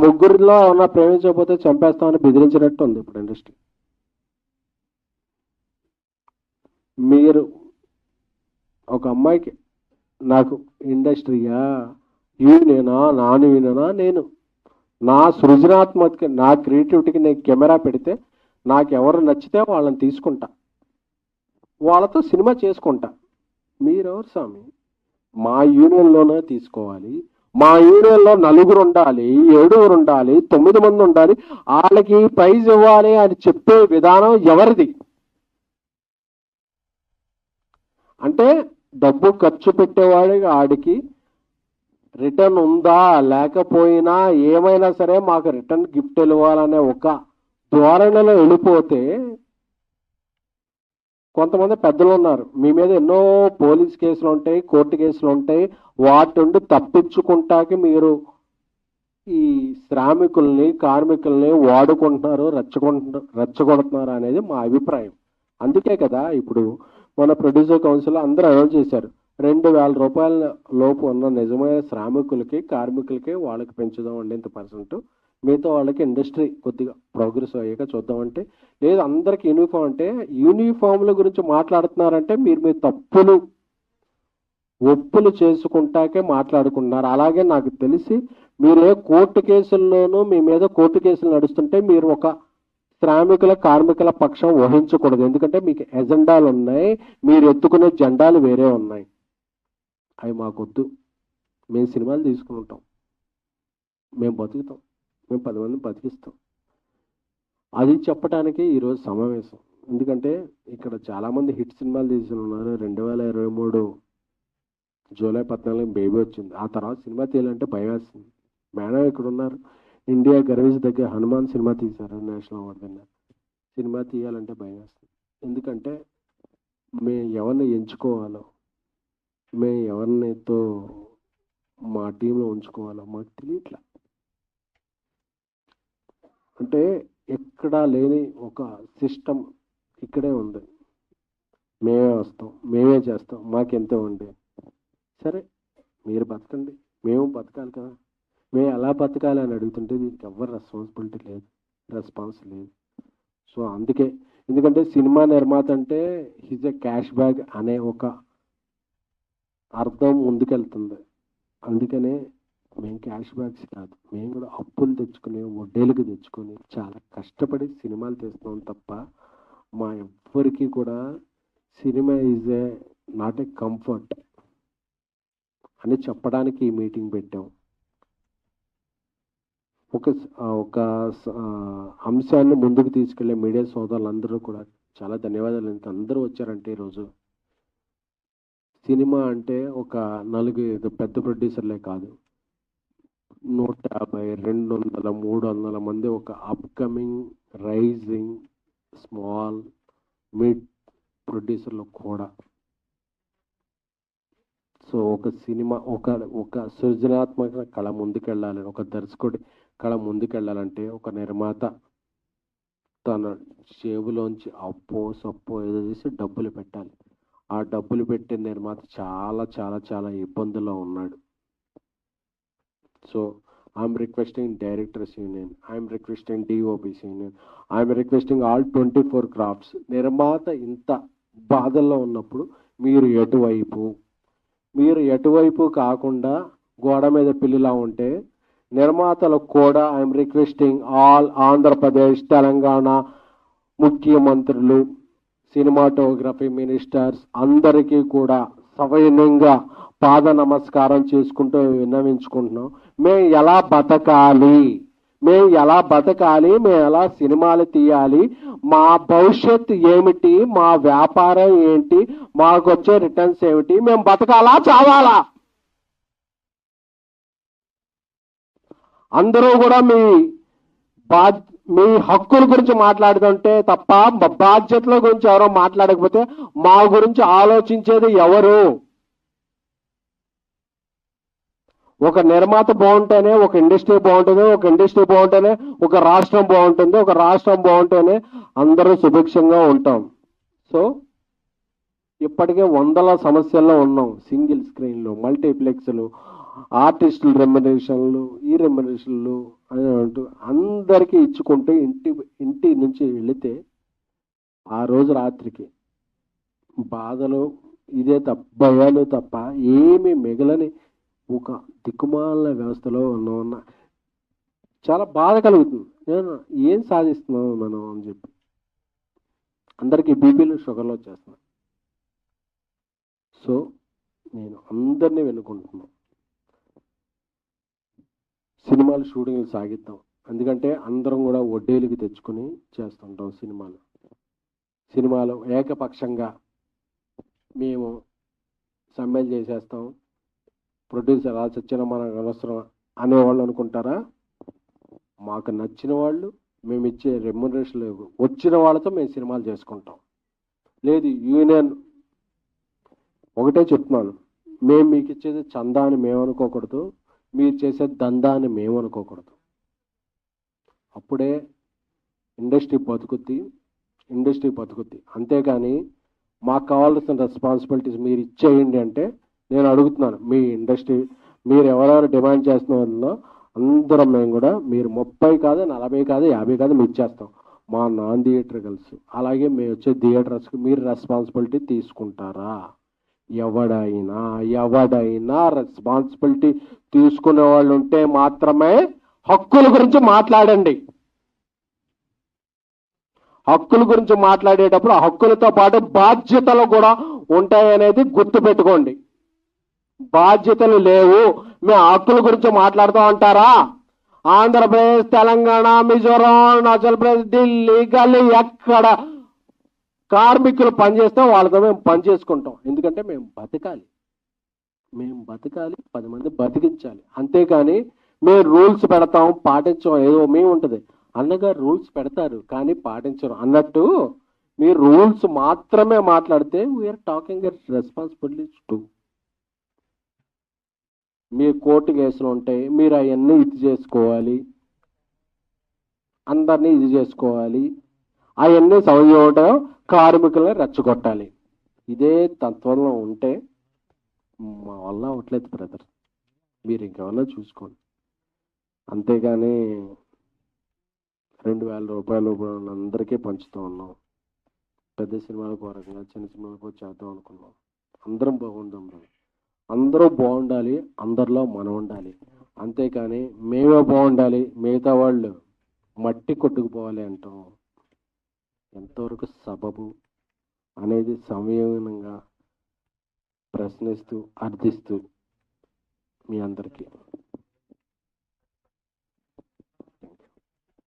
ముగ్గురిలో ఉన్న ప్రేమించకపోతే చంపేస్తామని బెదిరించినట్టు ఉంది ఇప్పుడు ఇండస్ట్రీ. మీరు ఒక అమ్మాయికి నాకు ఇండస్ట్రీయా యూనియనా నాన్ యూనియనా, నేను నా సృజనాత్మక నా క్రియేటివిటీకి నేను కెమెరా పెడితే నాకు ఎవరు నచ్చితే వాళ్ళని తీసుకుంటా, వాళ్ళతో సినిమా చేసుకుంటా. మీరెవరు స్వామి? మా యూనియన్లోనే తీసుకోవాలి, మా యూనియన్లో 4 ఉండాలి, 7 ఉండాలి, 9 మంది ఉండాలి, వాళ్ళకి ప్రైజ్ ఇవ్వాలి అని చెప్పే విధానం ఎవరిది? అంటే డబ్బు ఖర్చు పెట్టేవాడికి ఆడికి రిటర్న్ ఉందా లేకపోయినా ఏమైనా సరే మాకు రిటర్న్ గిఫ్ట్ ఇవ్వాలనే ఒక ధోరణిలో వెళ్ళిపోతే, కొంతమంది పెద్దలు ఉన్నారు మీ మీద ఎన్నో పోలీస్ కేసులు ఉంటాయి, కోర్టు కేసులు ఉంటాయి, వాటి నుండి తప్పించుకుంటాకి మీరు ఈ శ్రామికుల్ని కార్మికుల్ని వాడుకుంటున్నారు, రెచ్చగొడుతున్నారు అనేది మా అభిప్రాయం. అందుకే కదా ఇప్పుడు మన ప్రొడ్యూసర్ కౌన్సిల్ అందరూ అనౌన్స్ చేశారు, 2,000 రూపాయల లోపు ఉన్న నిజమైన శ్రామికులకి కార్మికులకి వాళ్ళకి పెంచుదామండి ఇంత%, మిగతా వాళ్ళకి ఇండస్ట్రీ కొద్దిగా ప్రోగ్రెస్ అయ్యాక చూద్దామంటే. లేదు అందరికి యూనిఫామ్ అంటే, యూనిఫామ్ల గురించి మాట్లాడుతున్నారంటే మీరు మీ తప్పులు ఒప్పులు చేసుకుంటాకే మాట్లాడుకుంటున్నారు. అలాగే నాకు తెలిసి మీరే కోర్టు కేసుల్లోనూ మీ మీద కోర్టు కేసులు నడుస్తుంటే మీరు ఒక శ్రామికుల కార్మికుల పక్షం వహించకూడదు. ఎందుకంటే మీకు ఎజెండాలు ఉన్నాయి, మీరు ఎత్తుకునే జెండాలు వేరే ఉన్నాయి. అవి మాకొద్దు. మేము సినిమాలు తీసుకుంటాం, మేము బతుకుతాం, మేము 10 మందిని బతికిస్తాం. అది చెప్పడానికి ఈరోజు సమావేశం. ఎందుకంటే ఇక్కడ చాలామంది హిట్ సినిమాలు తీసి ఉన్నారు. 2023 జూలై 14 బేబీ వచ్చింది. ఆ తర్వాత సినిమా తీయాలంటే భయం వేస్తుంది. మేడం ఇక్కడ ఉన్నారు, ఇండియా గర్వించ దగ్గర హనుమాన్ సినిమా తీశారు, నేషనల్ అవార్డు విన్నారు. సినిమా తీయాలంటే భయం వేస్తుంది. ఎందుకంటే మేము ఎవరిని ఎంచుకోవాలో, మేము ఎవరినితో మా టీంలో ఉంచుకోవాలో మాకు తెలియట్లా. అంటే ఎక్కడా లేని ఒక సిస్టమ్ ఇక్కడే ఉంది. మేమే వస్తాం, మేమే చేస్తాం, మాకెంతో ఉండే. సరే మీరు బతకండి, మేము బతకాలి కదా. మేము ఎలా బతకాలి అని అడుగుతుంటే దీనికి ఎవరు రెస్పాన్సిబిలిటీ లేదు, రెస్పాన్స్ లేదు. సో అందుకే, ఎందుకంటే సినిమా నిర్మాత అంటే హిజ్ ఎ క్యాష్ బ్యాగ్ అనే ఒక అర్థం ముందుకెళ్తుంది. అందుకనే మేము క్యాష్ బ్యాగ్స్ కాదు, మేము కూడా అప్పులు తెచ్చుకుని వడ్డీలకు తెచ్చుకొని చాలా కష్టపడి సినిమాలు తీస్తున్నాం తప్ప మా ఎవ్వరికి కూడా cinema is a not a comfort అని చెప్పడానికి ఈ మీటింగ్ పెట్టాం. ఒక అంశాన్ని ముందుకు తీసుకెళ్లే మీడియా సోదరులందరూ కూడా చాలా ధన్యవాదాలు. అందరూ వచ్చారంటే ఈరోజు సినిమా అంటే ఒక 4 పెద్ద ప్రొడ్యూసర్లే కాదు, 150, 200, 300 మంది ఒక అప్కమింగ్ రైజింగ్ స్మాల్ మిడ్ ప్రొడ్యూసర్లు కూడా. సో ఒక సినిమా ఒక సృజనాత్మక కళ ముందుకెళ్ళాలి, ఒక దర్శకుడి కళ ముందుకెళ్ళాలంటే ఒక నిర్మాత తన జేబులోంచి అప్పో సప్పో ఏదో చేసి డబ్బులు పెట్టాలి. ఆ డబ్బులు పెట్టే నిర్మాత చాలా చాలా చాలా ఇబ్బందుల్లో ఉన్నాడు. So I'm requesting directors union, I'm requesting DOPs union, I'm requesting all 24 crafts. నిర్మాత ఇంత బాధల్లో ఉన్నప్పుడు మీరు ఎటువైపు కాకుండా గోడ మీద పిల్లిలా ఉంటే, నిర్మాతలకు కూడా I'm requesting all Andhra Pradesh Telangana ముఖ్యమంత్రులు, సినిమాటోగ్రఫీ మినిస్టర్స్ అందరికీ కూడా సవినయంగా పాద నమస్కారం చేసుకుంటూ విన్నవించుకుంటున్నాం. మేము ఎలా బతకాలి, మేము ఎలా సినిమాలు తీయాలి, మా భవిష్యత్తు ఏమిటి, మా వ్యాపారం ఏంటి, మాకు వచ్చే రిటర్న్స్ ఏమిటి, మేము బతకాలా చావాలా? అందరూ కూడా మీ హక్కుల గురించి మాట్లాడుతుంటే తప్ప బాధ్యతల గురించి ఎవరో మాట్లాడకపోతే మా గురించి ఆలోచించేది ఎవరు? ఒక నిర్మాత బాగుంటేనే ఒక ఇండస్ట్రీ బాగుంటుంది, ఒక ఇండస్ట్రీ బాగుంటేనే ఒక రాష్ట్రం బాగుంటుంది, ఒక రాష్ట్రం బాగుంటేనే అందరూ సుభిక్షంగా ఉంటాం. సో ఇప్పటికే 100 సమస్యల్లో ఉన్నాం. సింగిల్ స్క్రీన్లు, మల్టీప్లెక్స్లు, ఆర్టిస్టుల రెమ్యునరేషన్లు, ఈ రెమ్యునరేషన్లు, అని అంటూ అందరికీ ఇచ్చుకుంటే ఇంటి నుంచి వెళితే ఆ రోజు రాత్రికి బాధలు ఇదే తప్ప భయాలు తప్ప ఏమీ మిగలని ఒక దిక్కుమాలిన వ్యవస్థలో ఉన్న చాలా బాధ కలుగుతుంది. నేను ఏం సాధిస్తున్నాం మనం అని చెప్పి అందరికీ బీపీలు షుగర్లు వచ్చేస్తున్నాయి. సో నేను అందరినీ వెనుకుంటున్నాను, సినిమాలు షూటింగ్లు సాగిద్దాం. ఎందుకంటే అందరం కూడా వడ్డీలకి తెచ్చుకొని చేస్తుంటాం సినిమాలు ఏకపక్షంగా మేము సమ్మెలు చేసేస్తాం, ప్రొడ్యూసర్ అలా చచ్చిన మనకు అనవసరం అనేవాళ్ళు అనుకుంటారా? మాకు నచ్చిన వాళ్ళు మేము ఇచ్చే రెమ్యునరేషన్ వచ్చిన వాళ్ళతో మేము సినిమాలు చేసుకుంటాం. లేదు యూనియన్ ఒకటే చెప్తున్నాను, మేము మీకు ఇచ్చేది చందా అని మేము అనుకోకూడదు, మీరు చేసే దందా అని మేము అనుకోకూడదు. అప్పుడే ఇండస్ట్రీ బతుకుద్ది. అంతేకాని మాకు కావాల్సిన రెస్పాన్సిబిలిటీస్ మీరు ఇచ్చేయండి అంటే నేను అడుగుతున్నాను, మీ ఇండస్ట్రీ మీరు ఎవరెవరు డిమాండ్ చేస్తున్న వాళ్ళలో అందరం మేము కూడా మీరు 30 కాదు 40 కాదు 50 కాదు మేము ఇచ్చేస్తాం, మా నాన్ థియేటర్ కలిసి. అలాగే మేము వచ్చే థియేటర్స్కి మీరు రెస్పాన్సిబిలిటీ తీసుకుంటారా? ఎవడైనా రెస్పాన్సిబిలిటీ తీసుకునే వాళ్ళు ఉంటే మాత్రమే హక్కుల గురించి మాట్లాడండి. హక్కుల గురించి మాట్లాడేటప్పుడు ఆ హక్కులతో పాటు బాధ్యతలు కూడా ఉంటాయనేది గుర్తుపెట్టుకోండి. బాధ్యతలు లేవు, మేము హక్కుల గురించి మాట్లాడుతూ ఉంటారా? ఆంధ్రప్రదేశ్, తెలంగాణ, మిజోరాం, అరుణాచల్ ప్రదేశ్, ఢిల్లీ గల్లీ ఎక్కడ కార్మికులు పనిచేస్తే వాళ్ళతో మేము పని చేసుకుంటాం. ఎందుకంటే మేము బతకాలి, 10 మంది బతికించాలి. అంతేకాని మేము రూల్స్ పెడతాం పాటించం ఏదో మేము ఉంటుంది. అన్నగారు రూల్స్ పెడతారు కానీ పాటించరు అన్నట్టు మీరు రూల్స్ మాత్రమే మాట్లాడితే వీఆర్ టాకింగ్ రెస్పాన్సిబిలిటీస్ టు. మీరు కోర్టు కేసులు ఉంటాయి, మీరు అవన్నీ ఇది చేసుకోవాలి, అందరినీ ఇది చేసుకోవాలి, అవన్నీ సౌజన్యం కార్మికులను రెచ్చగొట్టాలి. ఇదే తత్వంలో ఉంటే మా వల్ల అవట్లేదు బ్రదర్, మీరు ఇంకేమన్నా చూసుకోండి. అంతేగాని 2000 రూపాయలు అందరికీ పంచుతూ ఉన్నాం. పెద్ద సినిమాలకు రకంగా చిన్న సినిమాలకు చేద్దాం అనుకున్నాం. అందరం బాగుందాం, అందరూ బాగుండాలి, అందరిలో మనం ఉండాలి. అంతేకాని మేమే బాగుండాలి మిగతా వాళ్ళు మట్టి కొట్టుకుపోవాలి అంటాం ఎంతవరకు సబబు అనేది సంయమనంగా ప్రశ్నిస్తూ అర్థిస్తూ మీ అందరికీ